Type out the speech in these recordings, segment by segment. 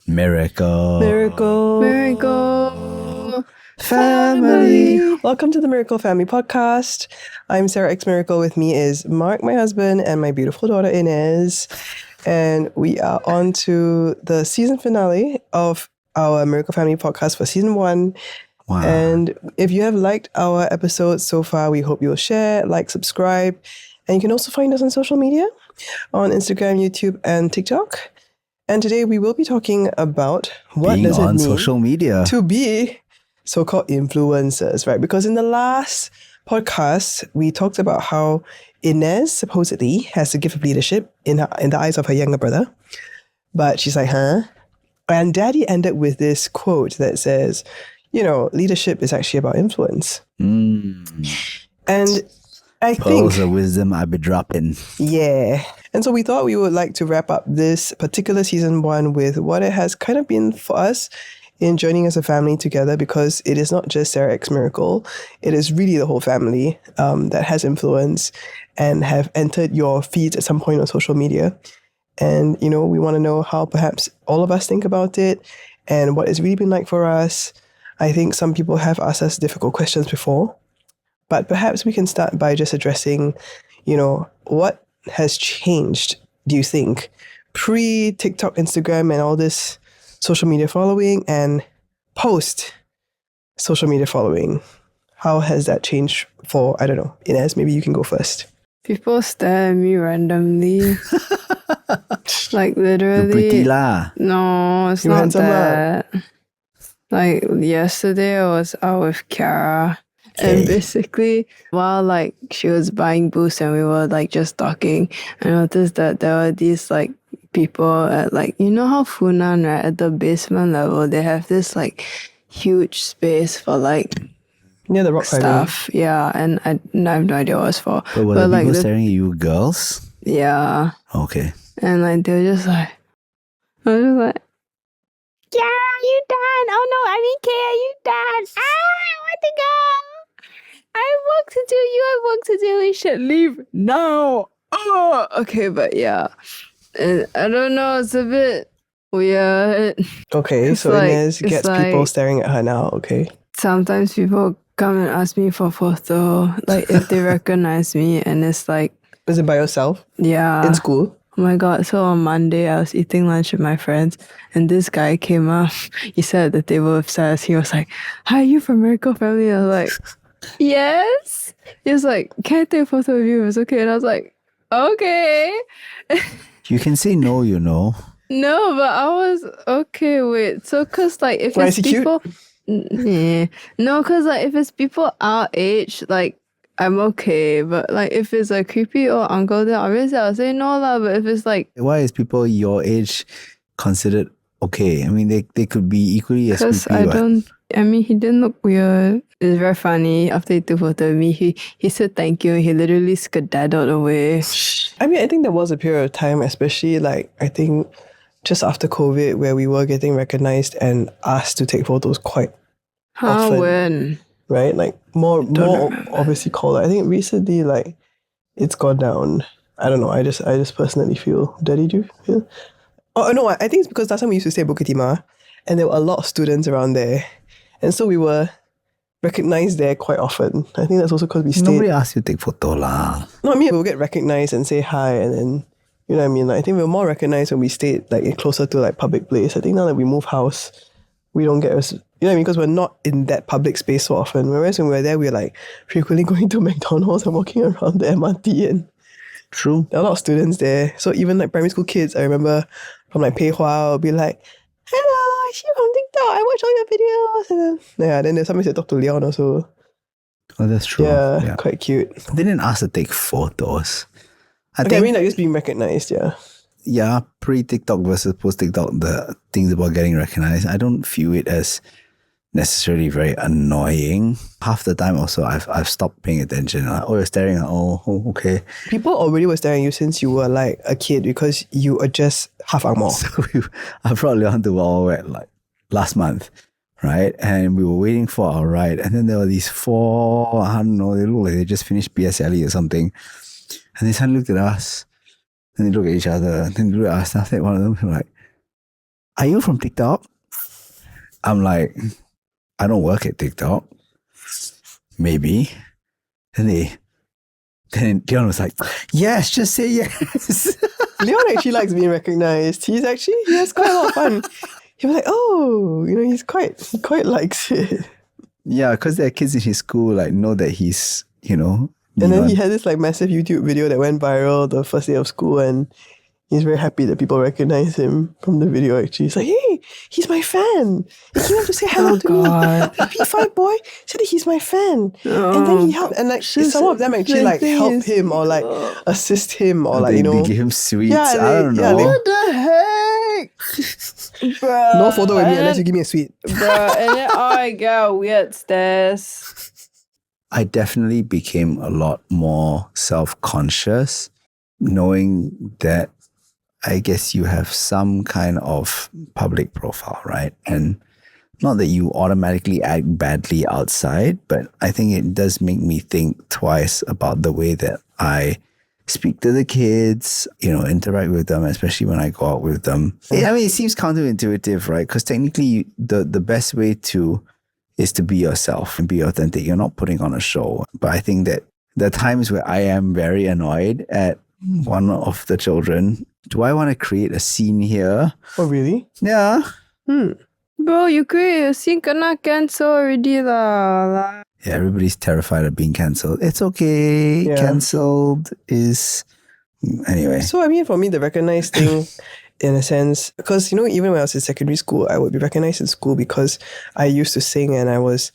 Miracle. Miracle Family. Welcome to the Miracle Family podcast. I'm sarahxmiracle. With me is Mark, my husband, and my beautiful daughter Inez. And we are on to the season finale of our Miracle Family podcast for season 1. Wow. And if you have liked our episodes so far, we hope you'll share, like, subscribe. And you can also find us on social media, on Instagram, YouTube, and TikTok. And today we will be talking about what Being does it on mean social media. to be so-called influencers, right? Because in the last podcast, we talked about how Inez supposedly has the gift of leadership in the eyes of her younger brother. But she's like, huh? And Daddy ended with this quote that says, you know, leadership is actually about influence. And I think Pearls of wisdom I be dropping. yeah. And so we thought we would like to wrap up this particular season 1 with what it has kind of been for us in joining as a family together, because it is not just sarahxmiracle. It is really the whole family that has influence and have entered your feeds at some point on social media. And, you know, we want to know how perhaps all of us think about it and what it's really been like for us. I think some people have asked us difficult questions before, but perhaps we can start by just addressing, you know, what has changed, do you think, pre-TikTok, Instagram, and all this social media following and post-social media following? How has that changed for, I don't know, Inez, maybe you can go first. People stare at me randomly. Like literally. You're pretty lah. No, it's You're not handsome that. Like yesterday I was out with Kiara. And basically, while like she was buying boost and we were like just talking, I noticed that there were these like people at like, you know how Funan, right, at the basement level, they have this like huge space for like Near the rock climbing. stuff. Yeah, and I have no idea what it's for. But were But, the like, people the- staring at you girls? Yeah. Okay. And like they were just like, I was just like, yeah, you done. Oh no, I mean, Kaya, you done. I want to go. I have work to do. You have work to do. We should leave now. Oh, okay, but yeah. And I don't know. It's a bit weird. Okay, It's so like- Inez it's gets people like- staring at her now, okay. Sometimes people come and ask me for photo, like if they recognize me, and it's like, Is it by yourself? yeah. In school? Oh my god, so on Monday I was eating lunch with my friends and this guy came up. He sat at the table with us. He was like, hi, you from Miracle Family? I was like, yes. He was like, can I take a photo of you? It was okay. And I was like, okay. You can say no, you know. No, but I was okay, wait. So cause like if Why, it's is he cute? people no, cause like if it's people our age, like I'm okay. But like if it's a creepy old uncle, then obviously I'll say no lah. But if it's like Why is people your age considered okay? I mean, they could be equally as because creepy. I mean, he didn't look weird. It's very funny. After he took a photo of me, he said thank you. He literally skedaddled away. I mean, I think there was a period of time, especially like, I think just after COVID, where we were getting recognized and asked to take photos quite, How Often. when? right? Like more remember. obviously called. I think recently, like, it's gone down. I don't know. I just personally feel. Daddy, do you feel? Oh no, I think it's because last time we used to stay at Bukit Timah, and there were a lot of students around there, and so we were recognized there quite often. I think that's also because we stayed. Nobody asked you to take photo lah. No, I mean we'll get recognized and say hi, and then you know what I mean. Like, I think we were more recognized when we stayed like closer to like public place. I think now that we move house, we don't get as, you know what I mean, because we're not in that public space so often. Whereas when we were there, we were like frequently going to McDonald's and walking around the MRT, and True. there are a lot of students there. So even like primary school kids, I remember from like Pei Hua, will be like, hello, I see you from TikTok. I watch all your videos. And then there's somebody that talk to Leon also. Oh, that's true. Yeah, quite cute. They didn't ask to take photos. I Okay, think I mean like just being recognized, yeah. pre-TikTok versus post-TikTok, the things about getting recognized, I don't view it as necessarily very annoying. Half the time also, I've stopped paying attention. Like, oh, you're staring at, oh, okay. People already were staring at you since you were like a kid because you are just half Angmo. So I brought Leon to Wild Wild Wet like last month, right? And we were waiting for our ride. And then there were these 4, I don't know, they look like they just finished PSLE or something. And they suddenly looked at us. And they look at each other. And then they look at us. And after that, one of them was like, are you from TikTok? I'm like, I don't work at TikTok. Maybe. Then Leon was like, yes, just say yes. Leon actually likes being recognized. He has quite a lot of fun. He was like, oh, he quite likes it. Yeah, because there are kids in his school like know that he's, And then he had this like massive YouTube video that went viral the first day of school, and he's very happy that people recognize him from the video actually. He's like, hey, he's my fan. He came up to say hello to me. P5 boy said that he's my fan. And then he helped, and like some of them actually like help him or like assist him or they give him sweets. I don't know. What the heck? Bruh, no photo with me unless you give me a sweet. Bruh, and then I got weird stares. I definitely became a lot more self-conscious, knowing that I guess you have some kind of public profile, right? And not that you automatically act badly outside, but I think it does make me think twice about the way that I speak to the kids, interact with them, especially when I go out with them. I mean, it seems counterintuitive, right? Because technically the best way is to be yourself and be authentic. You're not putting on a show. But I think that the times where I am very annoyed at one of the children, do I want to create a scene here? Oh, really? Yeah. Bro, you create a scene, kena cancel already lah. Yeah, everybody's terrified of being cancelled. It's okay. Yeah. Cancelled is... Anyway. So, I mean, for me, the recognized thing, in a sense, because, even when I was in secondary school, I would be recognized in school because I used to sing and I was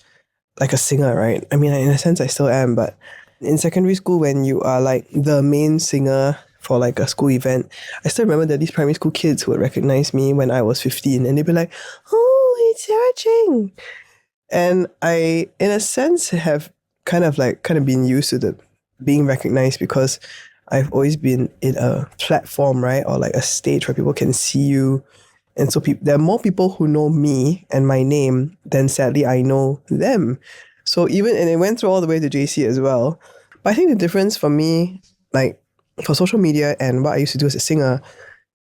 like a singer, right? I mean, in a sense, I still am, but in secondary school, when you are like the main singer for like a school event, I still remember that these primary school kids would recognize me when I was 15 and they'd be like, oh, it's Sarah Ching. And I, in a sense, have kind of been used to the being recognized because I've always been in a platform, right? Or like a stage where people can see you. And so there are more people who know me and my name than sadly I know them. So and it went through all the way to JC as well. But I think the difference for me, like for social media and what I used to do as a singer,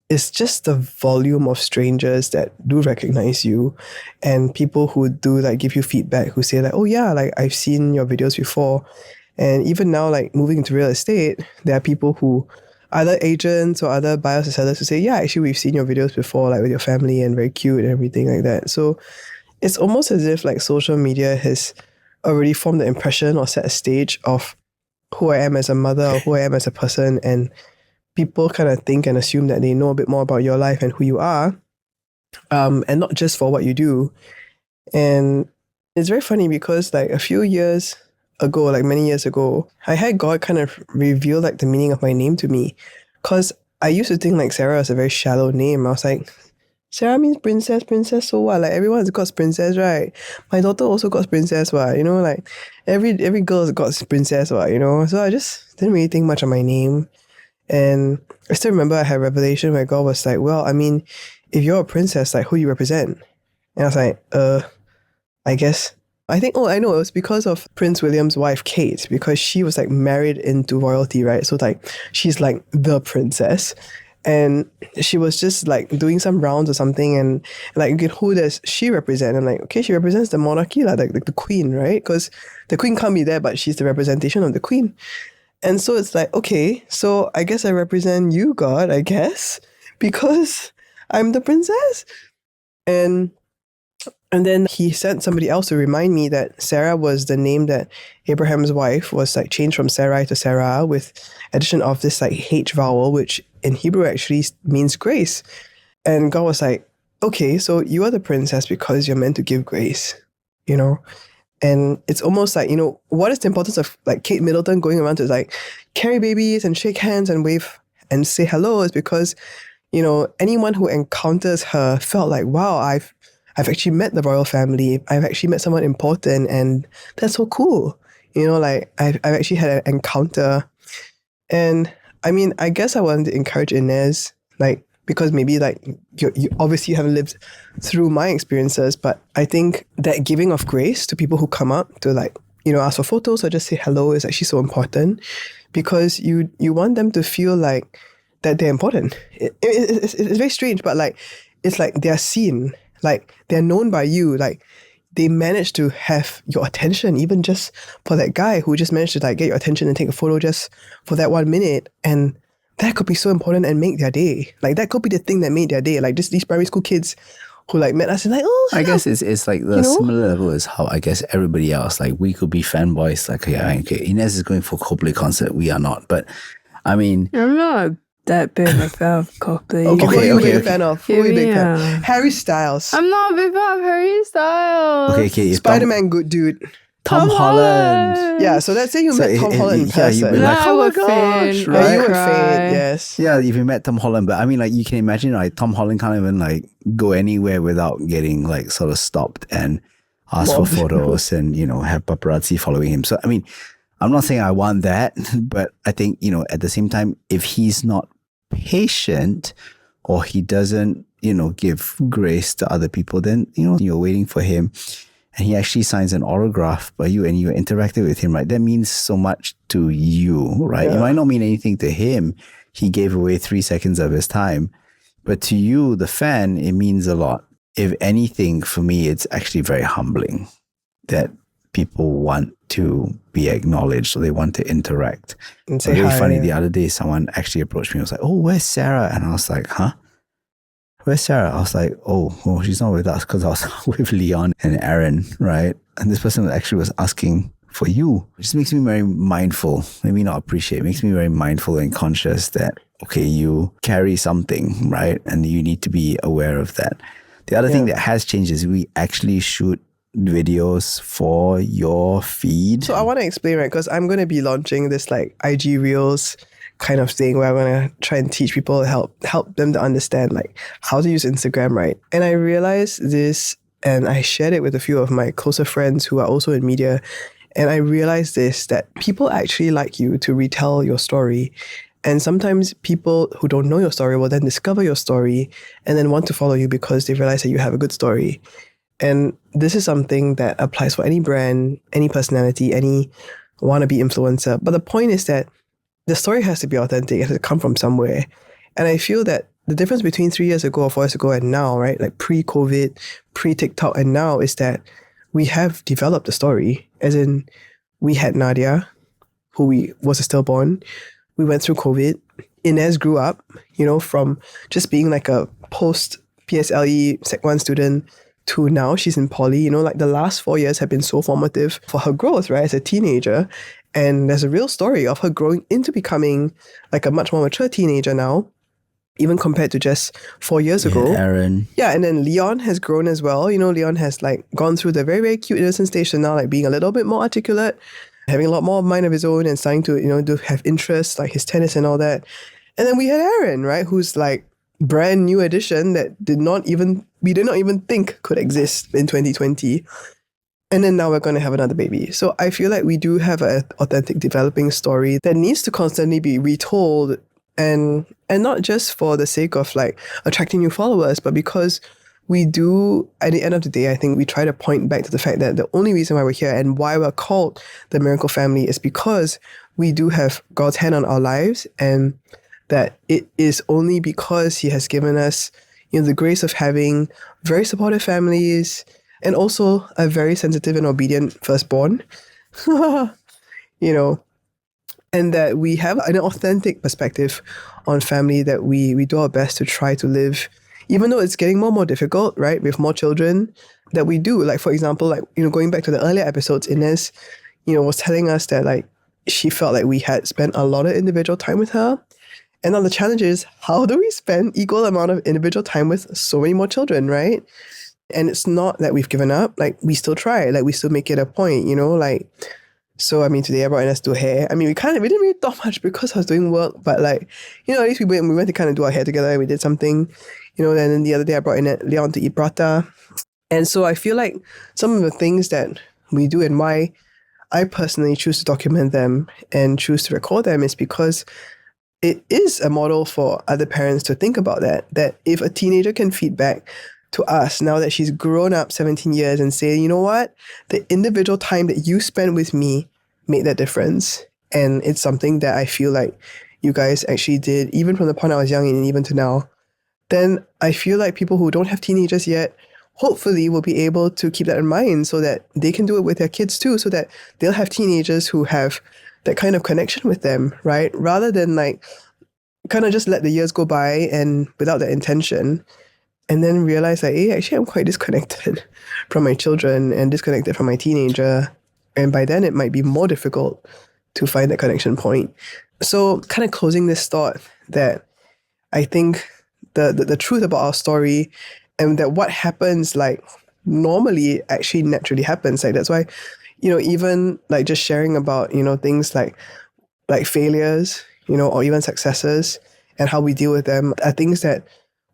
is just the volume of strangers that do recognize you and people who do like give you feedback, who say like, oh yeah, like I've seen your videos before. And even now, like moving into real estate, there are people who, other agents or other buyers or sellers who say, yeah, actually we've seen your videos before, like with your family and very cute and everything like that. So it's almost as if like social media has already formed the impression or set a stage of who I am as a mother or who I am as a person, and people kind of think and assume that they know a bit more about your life and who you are, and not just for what you do. And it's very funny because like a few years ago, like many years ago, I had God kind of reveal like the meaning of my name to me, because I used to think like Sarah is a very shallow name. I was like, Sarah means princess, so what? Like everyone's got princess, right? My daughter also got princess, what? Like every girl's got princess, what? So I just didn't really think much of my name. And I still remember I had a revelation where God was like, well, I mean, if you're a princess, like who do you represent? And I was like, I guess, I know it was because of Prince William's wife, Kate, because she was like married into royalty, right? So like, she's like the princess. And she was just like doing some rounds or something, and like, who does she represent? I'm like, okay, she represents the monarchy, like the queen, right? Because the queen can't be there, but she's the representation of the queen. And so it's like, okay, so I guess I represent you, God, I guess, because I'm the princess. And then he sent somebody else to remind me that Sarah was the name that Abraham's wife was like changed from Sarai to Sarah with addition of this like H vowel, which in Hebrew actually means grace. And God was like, okay, so you are the princess because you're meant to give grace, And it's almost like, what is the importance of like Kate Middleton going around to like carry babies and shake hands and wave and say hello is because, anyone who encounters her felt like, wow, I've actually met the royal family. I've actually met someone important, and that's so cool. Like I've actually had an encounter. And I mean, I guess I wanted to encourage Inez, like, because maybe like you obviously haven't lived through my experiences, but I think that giving of grace to people who come up to like, ask for photos or just say hello is actually so important, because you want them to feel like that they're important. It's very strange, but like it's like they're seen, like they're known by you, like they managed to have your attention, even just for that guy who just managed to like get your attention and take a photo just for that 1 minute. And that could be so important and make their day. Like that could be the thing that made their day. Like just these primary school kids who like met us and like, oh, I guess it's like the similar level as how I guess everybody else, like we could be fanboys, like, okay, Inez is going for Coldplay concert, we are not. But I mean, I'm not that big of a fan of Coldplay. Okay, who are you a big fan of? Who are you a big fan? Yeah. Harry Styles. I'm not a big fan of Harry Styles. okay, if Spider-Man good dude. Tom Holland. Yeah, so let's say you met Tom Holland in yeah, you'd person. be like, I oh my would gosh, faint. right? Yeah, you would Cry. faint, yes. Yeah, if you met Tom Holland, but I mean, like, you can imagine, like, Tom Holland can't even, like, go anywhere without getting, like, sort of stopped and asked for photos and, you know, have paparazzi following him. So, I mean, I'm not saying I want that, but I think, you know, at the same time, if he's not patient or he doesn't, you know, give grace to other people, then, you know, you're waiting for him and he actually signs an autograph by you and you interacted with him, right? That means so much to you, right? Yeah. It might not mean anything to him. He gave away 3 seconds of his time. But to you, the fan, it means a lot. If anything, for me, it's actually very humbling that people want to be acknowledged or they want to interact. And say Really hi. funny, the other day, someone actually approached me and was like, oh, where's Sarah? And I was like, huh? Where's Sarah? I was like, oh, she's not with us because I was with Leon and Aaron, right? And this person actually was asking for you. It just makes me very mindful, maybe not appreciate, it makes me very mindful and conscious that, okay, you carry something, right? And you need to be aware of that. The other thing that has changed is we actually shoot videos for your feed. So I want to explain, right? Because I'm going to be launching this like IG Reels kind of thing where I'm going to try and teach people, help them to understand like how to use Instagram, right? And I realized this and I shared it with a few of my closer friends who are also in media. And I realized this, that people actually like you to retell your story. And sometimes people who don't know your story will then discover your story and then want to follow you because they realize that you have a good story. And this is something that applies for any brand, any personality, any wannabe influencer. But the point is that the story has to be authentic. It has to come from somewhere. And I feel that the difference between 3 years ago or 4 years ago and now, right, like pre-COVID, pre-TikTok and now is that we have developed a story. As in, we had Nadia, who was a stillborn. We went through COVID. Inez grew up, you know, from just being like a post-PSLE Sec 1 student to now she's in poly. You know, like the last 4 years have been so formative for her growth, right, as a teenager. And there's a real story of her growing into becoming like a much more mature teenager now, even compared to just 4 years ago. Aaron. Yeah, and then Leon has grown as well. You know, Leon has like gone through the very, very cute innocent stage to now like being a little bit more articulate, having a lot more mind of his own and starting to, you know, to have interests like his tennis and all that. And then we had Aaron, right, who's like brand new addition that we did not even think could exist in 2020. And then now we're going to have another baby. So I feel like we do have an authentic developing story that needs to constantly be retold, and not just for the sake of like attracting new followers, but because we do, at the end of the day, I think we try to point back to the fact that the only reason why we're here and why we're called the Miracle Family is because we do have God's hand on our lives, and that it is only because He has given us, you know, the grace of having very supportive families and also a very sensitive and obedient firstborn, you know, and that we have an authentic perspective on family that we do our best to try to live, even though it's getting more and more difficult, right, with more children, that we do. Like, for example, like, you know, going back to the earlier episodes, Inez, you know, was telling us that like she felt like we had spent a lot of individual time with her. And now the challenge is, how do we spend equal amount of individual time with so many more children, right? And it's not that we've given up. Like, we still try. Like, we still make it a point, you know? Like, so, I mean, today I brought Inez to hair. I mean, we didn't really talk much because I was doing work. But, like, you know, at least we went to kind of do our hair together. We did something, you know. And then the other day I brought in Leon to eat prata. And so I feel like some of the things that we do and why I personally choose to document them and choose to record them is because it is a model for other parents to think about that if a teenager can feed back to us now that she's grown up 17 years and say, you know what, the individual time that you spent with me made that difference. And it's something that I feel like you guys actually did, even from the point I was young and even to now. then I feel like people who don't have teenagers yet hopefully will be able to keep that in mind so that they can do it with their kids too, so that they'll have teenagers who have that kind of connection with them, right? Rather than like kind of just let the years go by and without that intention, and then realize like, hey, actually I'm quite disconnected from my children and disconnected from my teenager. And by then it might be more difficult to find that connection point. So kind of closing this thought that I think the truth about our story and that what happens like normally actually naturally happens. Like that's why, even like just sharing about, things like failures, or even successes and how we deal with them are things that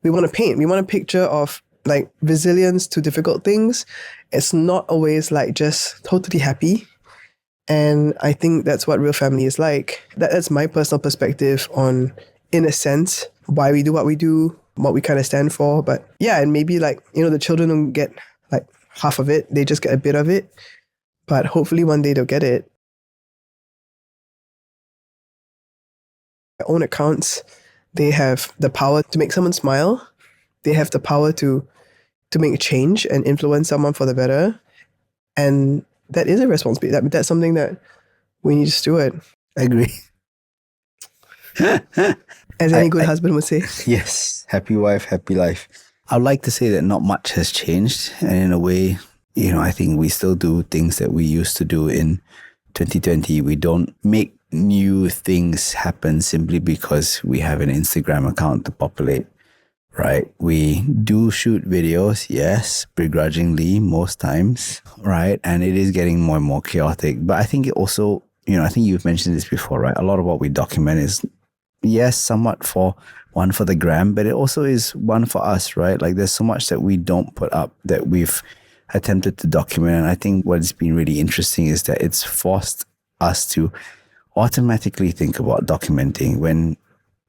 we want to paint. We want a picture of like resilience to difficult things. It's not always like just totally happy. And I think that's what real family is like. That's my personal perspective on, in a sense, why we do what we do, what we kind of stand for. But yeah, and maybe like, the children don't get like half of it. They just get a bit of it. But hopefully one day they'll get it. Their own accounts, they have the power to make someone smile. They have the power to make a change and influence someone for the better. And that is a responsibility. That's something that we need to steward. I agree. As any good husband would say. Yes. Happy wife, happy life. I'd like to say that not much has changed. And in a way, I think we still do things that we used to do in 2020. We don't make new things happen simply because we have an Instagram account to populate, right? We do shoot videos, yes, begrudgingly most times, right? And it is getting more and more chaotic. But I think it also, I think you've mentioned this before, right? A lot of what we document is, yes, somewhat for the gram, but it also is one for us, right? Like there's so much that we don't put up that we've attempted to document. And I think what's been really interesting is that it's forced us to automatically think about documenting when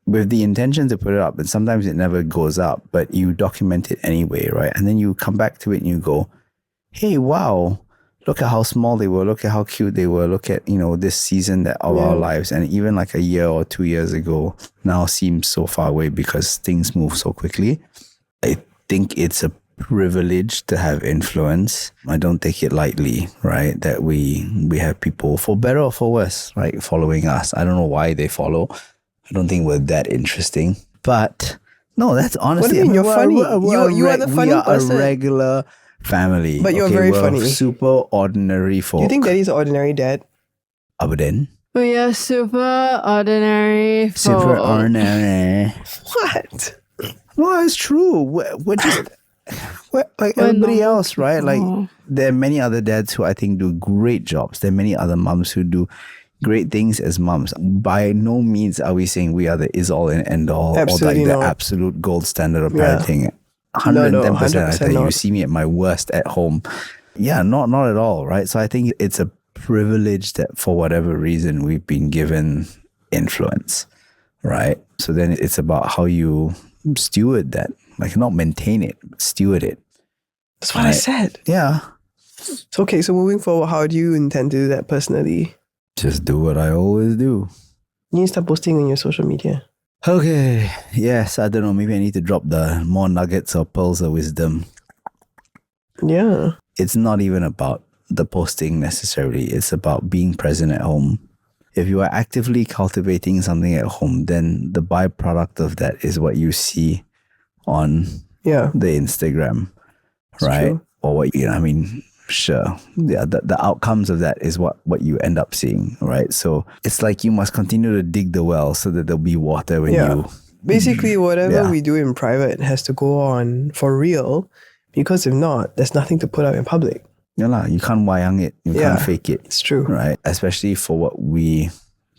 with the intention to put it up, and sometimes it never goes up, but you document it anyway, right? And then you come back to it and you go, hey, wow, look at how small they were, look at how cute they were, look at, this season of our lives. And even like a year or 2 years ago now seems so far away because things move so quickly. I think it's a privilege to have influence. I don't take it lightly, right? That we have people, for better or for worse, right, following us. I don't know why they follow. I don't think we're that interesting. But no, that's honestly... What do you mean? You're funny. You are the funny person. We are a regular family. But you're very funny. Super ordinary folk. You think Daddy's an ordinary dad? Abadan. We are super ordinary folk. Super ordinary. What? No, it's true. We're just... like everybody else, right? Like there are many other dads who I think do great jobs. There are many other mums who do great things as mums. By no means are we saying we are the is-all and end-all Absolutely or like not. the absolute gold standard of parenting. 110%. I think you see me at my worst at home. Yeah, not at all, right? So I think it's a privilege that for whatever reason we've been given influence, right? So then it's about how you steward that. Like not maintain it, but steward it. That's what I said. Yeah. So, okay, so moving forward, how do you intend to do that personally? Just do what I always do. You need to start posting on your social media. Okay. Yes, I don't know. Maybe I need to drop the more nuggets or pearls of wisdom. Yeah. It's not even about the posting necessarily. It's about being present at home. If you are actively cultivating something at home, then the byproduct of that is what you see on the Instagram, right? True. Or what sure. Yeah, the outcomes of that is what you end up seeing, right? So it's like you must continue to dig the well so that there'll be water when you... Basically, whatever we do in private has to go on for real, because if not, there's nothing to put out in public. Yeah, you can't wayang it. You can't fake it. It's true. Right? Especially for what we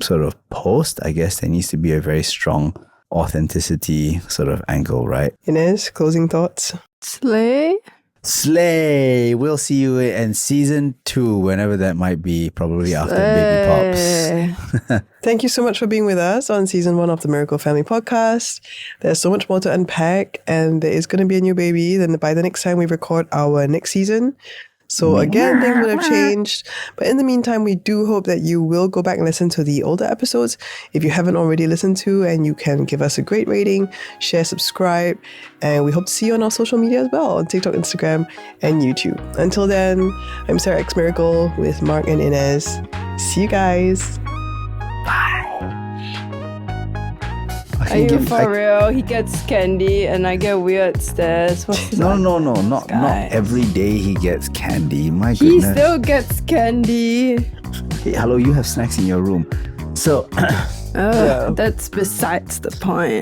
sort of post, I guess there needs to be a very strong authenticity sort of angle, right? Inez, closing thoughts? Slay! We'll see you in season 2, whenever that might be, probably after baby pops. Thank you so much for being with us on season 1 of the Miracle Family Podcast. There's so much more to unpack, and there is going to be a new baby. Then by the next time we record our next season, So again, things would have changed. But in the meantime, we do hope that you will go back and listen to the older episodes if you haven't already listened to, and you can give us a great rating, share, subscribe, and we hope to see you on our social media as well, on TikTok, Instagram, and YouTube. Until then, I'm Sarah X Miracle with Mark and Inez. See you guys. Are you for real? He gets candy and I get weird stares. No, not every day he gets candy. My He goodness. still gets candy. Hey, hello, you have snacks in your room. So That's besides the point.